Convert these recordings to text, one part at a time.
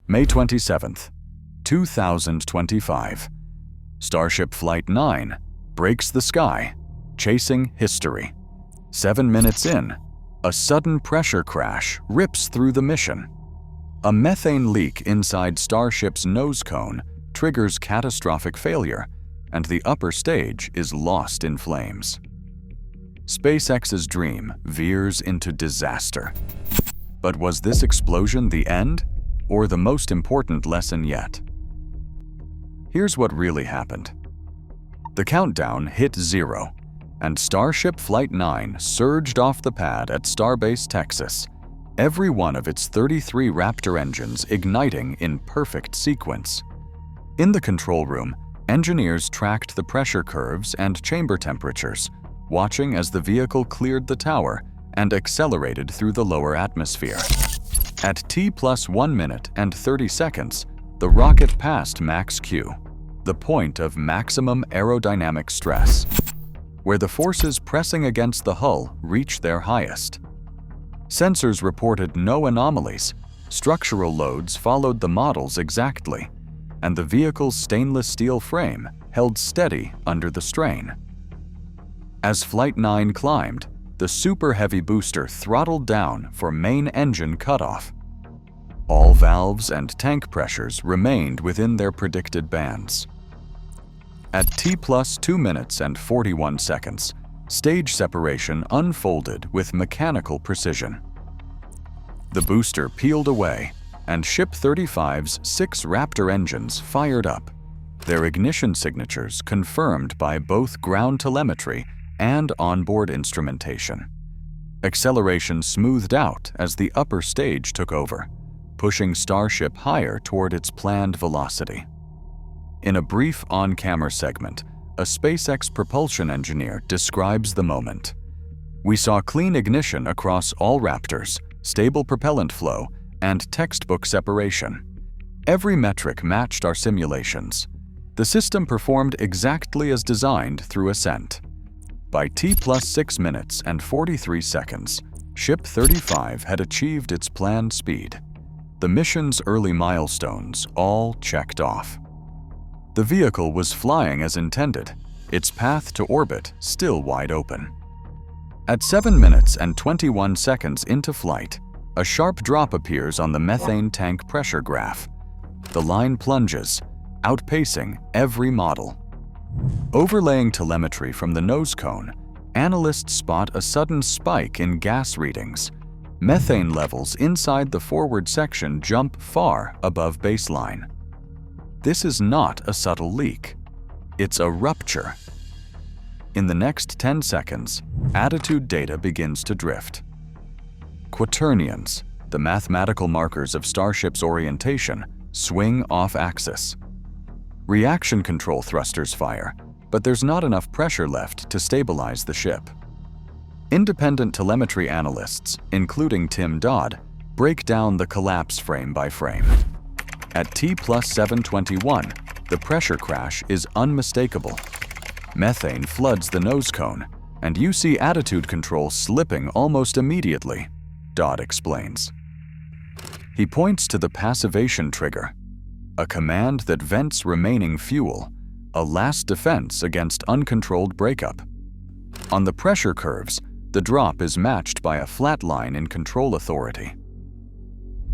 May 27th, 2025. Starship Flight 9 breaks the sky, chasing history. 7 minutes in, a sudden pressure crash rips through the mission. A methane leak inside Starship's nosecone triggers catastrophic failure, and the upper stage is lost in flames. SpaceX's dream veers into disaster. But was this explosion the end, or the most important lesson yet? Here's what really happened. The countdown hit 0, and Starship Flight 9 surged off the pad at Starbase, Texas, every one of its 33 Raptor engines igniting in perfect sequence. In the control room, engineers tracked the pressure curves and chamber temperatures, watching as the vehicle cleared the tower and accelerated through the lower atmosphere. At T+1 minute and 30 seconds, the rocket passed max Q, the point of maximum aerodynamic stress, where the forces pressing against the hull reached their highest. Sensors reported no anomalies, structural loads followed the models exactly, and the vehicle's stainless steel frame held steady under the strain. As Flight 9 climbed, the Super Heavy booster throttled down for main engine cutoff. All valves and tank pressures remained within their predicted bands. At T+2 minutes and 41 seconds, stage separation unfolded with mechanical precision. The booster peeled away, and Ship 35's 6 Raptor engines fired up, their ignition signatures confirmed by both ground telemetry and onboard instrumentation. Acceleration smoothed out as the upper stage took over, pushing Starship higher toward its planned velocity. In a brief on-camera segment, a SpaceX propulsion engineer describes the moment. "We saw clean ignition across all Raptors, stable propellant flow, and textbook separation. Every metric matched our simulations. The system performed exactly as designed through ascent." By T+6 minutes and 43 seconds, Ship 35 had achieved its planned speed. The mission's early milestones all checked off. The vehicle was flying as intended, its path to orbit still wide open. At 7 minutes and 21 seconds into flight, a sharp drop appears on the methane tank pressure graph. The line plunges, outpacing every model. Overlaying telemetry from the nosecone, analysts spot a sudden spike in gas readings. Methane levels inside the forward section jump far above baseline. This is not a subtle leak. It's a rupture. In the next 10 seconds, attitude data begins to drift. Quaternions, the mathematical markers of Starship's orientation, swing off-axis. Reaction control thrusters fire, but there's not enough pressure left to stabilize the ship. Independent telemetry analysts, including Tim Dodd, break down the collapse frame by frame. At T+721, the pressure crash is unmistakable. Methane floods the nosecone, and you see attitude control slipping almost immediately, Dodd explains. He points to the passivation trigger, a command that vents remaining fuel, a last defense against uncontrolled breakup. On the pressure curves, the drop is matched by a flat line in control authority.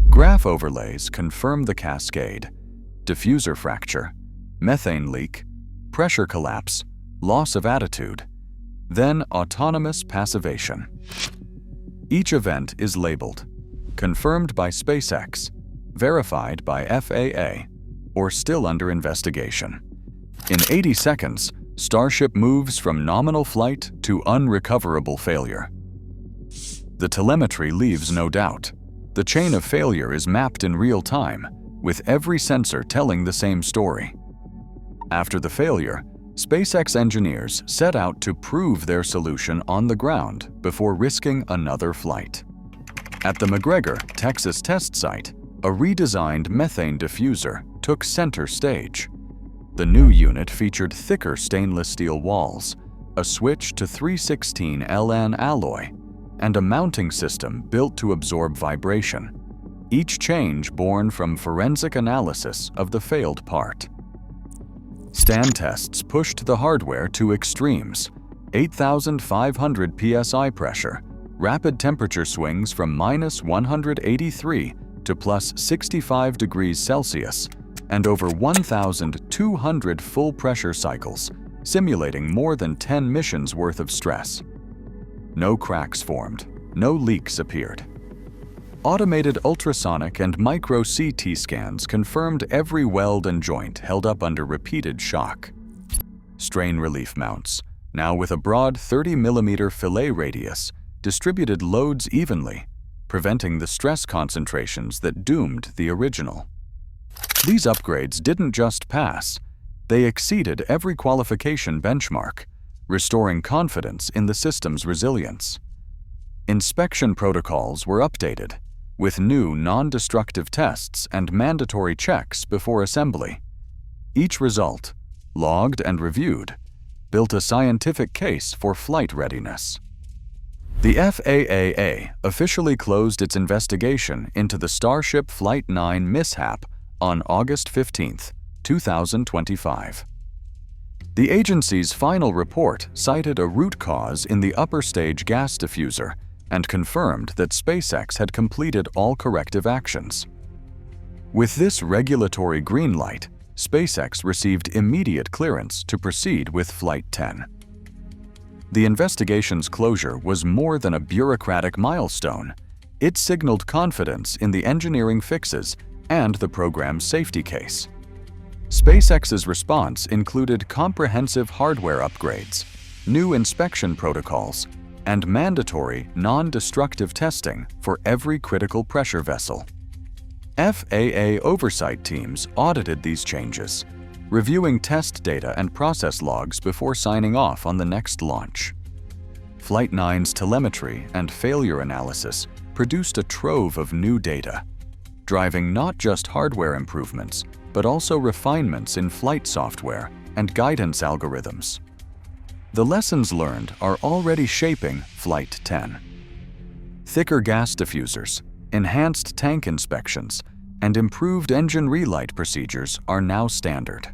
Graph overlays confirm the cascade: diffuser fracture, methane leak, pressure collapse, loss of attitude, then autonomous passivation. Each event is labeled, confirmed by SpaceX, verified by FAA, or still under investigation. In 80 seconds, Starship moves from nominal flight to unrecoverable failure. The telemetry leaves no doubt. The chain of failure is mapped in real time, with every sensor telling the same story. After the failure, SpaceX engineers set out to prove their solution on the ground before risking another flight. At the McGregor, Texas test site, a redesigned methane diffuser took center stage. The new unit featured thicker stainless steel walls, a switch to 316 LN alloy, and a mounting system built to absorb vibration. each change born from forensic analysis of the failed part. Stand tests pushed the hardware to extremes: 8,500 psi pressure, rapid temperature swings from -183 to +65 degrees Celsius, and over 1,200 full pressure cycles, simulating more than 10 missions worth of stress. No cracks formed, no leaks appeared. Automated ultrasonic and micro-CT scans confirmed every weld and joint held up under repeated shock. Strain relief mounts, now with a broad 30mm fillet radius, distributed loads evenly, preventing the stress concentrations that doomed the original. These upgrades didn't just pass, they exceeded every qualification benchmark, restoring confidence in the system's resilience. Inspection protocols were updated, with new non-destructive tests and mandatory checks before assembly. Each result, logged and reviewed, built a scientific case for flight readiness. The FAA officially closed its investigation into the Starship Flight 9 mishap on August 15, 2025. The agency's final report cited a root cause in the upper stage gas diffuser and confirmed that SpaceX had completed all corrective actions. With this regulatory green light, SpaceX received immediate clearance to proceed with Flight 10. The investigation's closure was more than a bureaucratic milestone. It signaled confidence in the engineering fixes and the program's safety case. SpaceX's response included comprehensive hardware upgrades, new inspection protocols, and mandatory non-destructive testing for every critical pressure vessel. FAA oversight teams audited these changes, reviewing test data and process logs before signing off on the next launch. Flight 9's telemetry and failure analysis produced a trove of new data, driving not just hardware improvements, but also refinements in flight software and guidance algorithms. The lessons learned are already shaping Flight 10. Thicker gas diffusers, enhanced tank inspections, and improved engine relight procedures are now standard.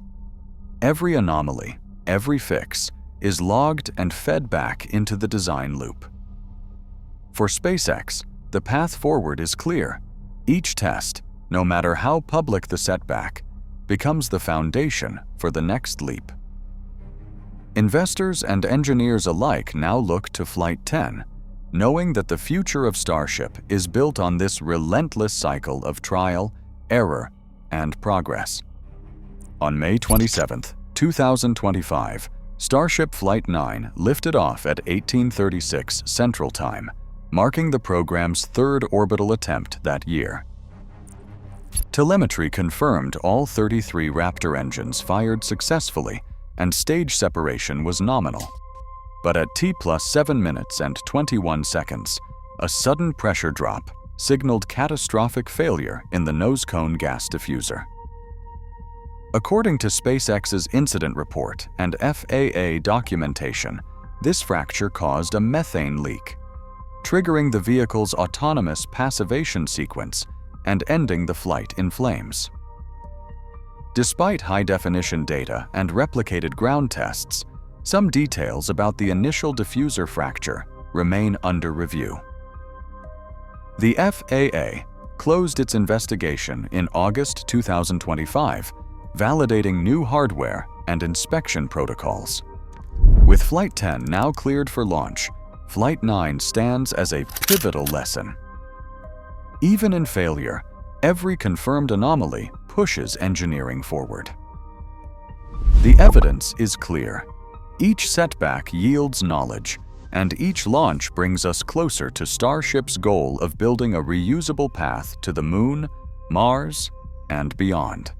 Every anomaly, every fix, is logged and fed back into the design loop. For SpaceX, the path forward is clear. Each test, no matter how public the setback, becomes the foundation for the next leap. Investors and engineers alike now look to Flight 10, knowing that the future of Starship is built on this relentless cycle of trial, error, and progress. On May 27, 2025, Starship Flight 9 lifted off at 1836 Central Time, marking the program's third orbital attempt that year. Telemetry confirmed all 33 Raptor engines fired successfully, and stage separation was nominal. But at T+7 minutes and 21 seconds, a sudden pressure drop signaled catastrophic failure in the nosecone gas diffuser. According to SpaceX's incident report and FAA documentation, this fracture caused a methane leak, triggering the vehicle's autonomous passivation sequence and ending the flight in flames. Despite high-definition data and replicated ground tests, some details about the initial diffuser fracture remain under review. The FAA closed its investigation in August 2025, validating new hardware and inspection protocols. With Flight 10 now cleared for launch, Flight 9 stands as a pivotal lesson. Even in failure, every confirmed anomaly pushes engineering forward. The evidence is clear. Each setback yields knowledge, and each launch brings us closer to Starship's goal of building a reusable path to the Moon, Mars, and beyond.